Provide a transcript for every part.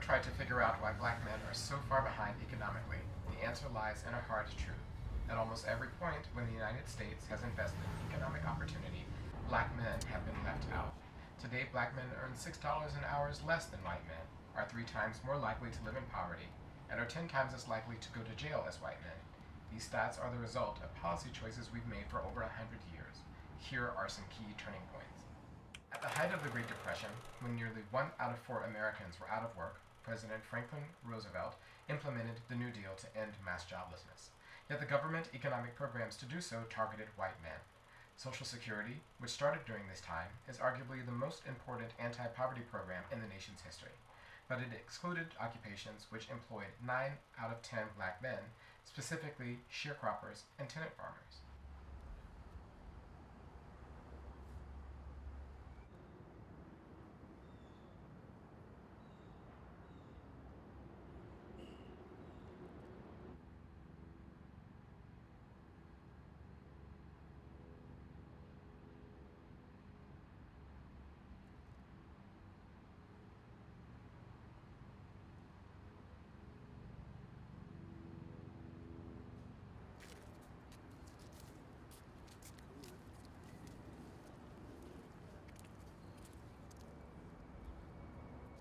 tried to figure out why black men are so far behind economically, the answer lies in a hard truth. At almost every point when the United States has invested in economic opportunity, black men have been left out. Today, black men earn $6 an hour less than white men, are 3 times more likely to live in poverty, and are 10 times as likely to go to jail as white men. These stats are the result of policy choices we've made for over 100 years. Here are some key turning points. At the height of the Great Depression, when nearly 1 out of 4 Americans were out of work, President Franklin Roosevelt implemented the New Deal to end mass joblessness. Yet the government economic programs to do so targeted white men. Social Security, which started during this time, is arguably the most important anti-poverty program in the nation's history. But it excluded occupations which employed 9 out of 10 black men, specifically sharecroppers and tenant farmers.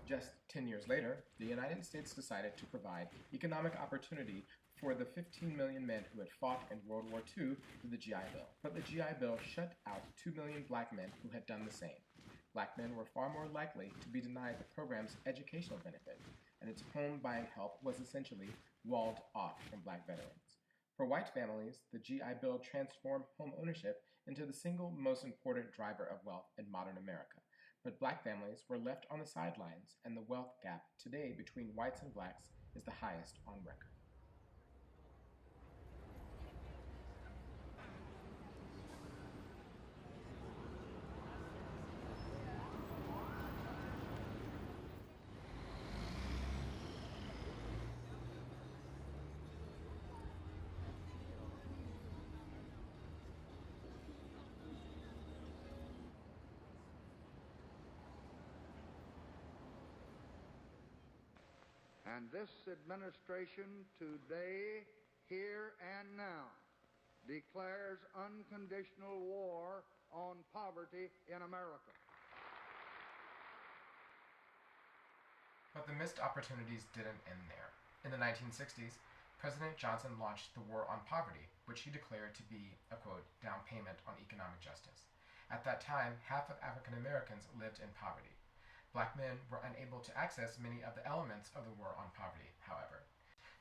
Just 10 years later, the United States decided to provide economic opportunity for the 15 million men who had fought in World War II through the GI Bill. But the GI Bill shut out 2 million black men who had done the same. Black men were far more likely to be denied the program's educational benefit, and its home buying help was essentially walled off from black veterans. For white families, the GI Bill transformed home ownership into the single most important driver of wealth in modern America. But black families were left on the sidelines, and the wealth gap today between whites and blacks is the highest on record. And this administration today, here and now, declares unconditional war on poverty in America. But the missed opportunities didn't end there. In the 1960s, President Johnson launched the War on Poverty, which he declared to be a, quote, down payment on economic justice. At that time, half of African Americans lived in poverty. Black men were unable to access many of the elements of the War on Poverty, however.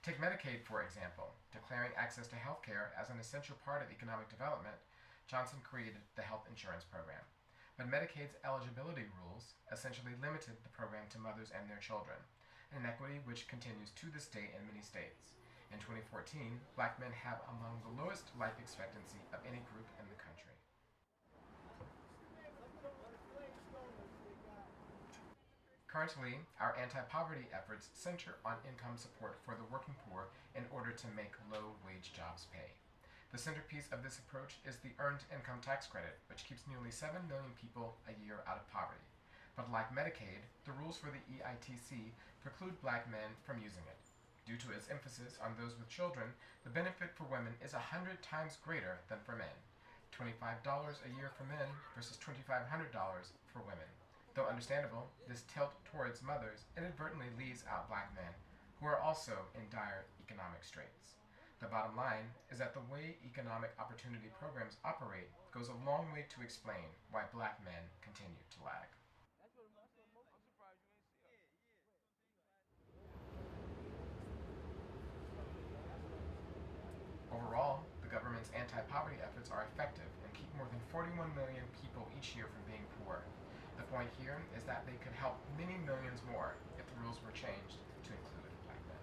Take Medicaid, for example. Declaring access to health care as an essential part of economic development, Johnson created the health insurance program. But Medicaid's eligibility rules essentially limited the program to mothers and their children, an inequity which continues to this day in many states. In 2014, black men have among the lowest life expectancy of any group in the country. Currently, our anti-poverty efforts center on income support for the working poor in order to make low-wage jobs pay. The centerpiece of this approach is the Earned Income Tax Credit, which keeps nearly 7 million people a year out of poverty. But like Medicaid, the rules for the EITC preclude black men from using it. Due to its emphasis on those with children, the benefit for women is 100 times greater than for men. $25 a year for men versus $2,500 for women. Though understandable, this tilt towards mothers inadvertently leaves out black men, who are also in dire economic straits. The bottom line is that the way economic opportunity programs operate goes a long way to explain why black men continue to lag. Overall, the government's anti-poverty efforts are effective and keep more than 41 million people each year from being poor. The point here is that they could help many millions more if the rules were changed to include black men.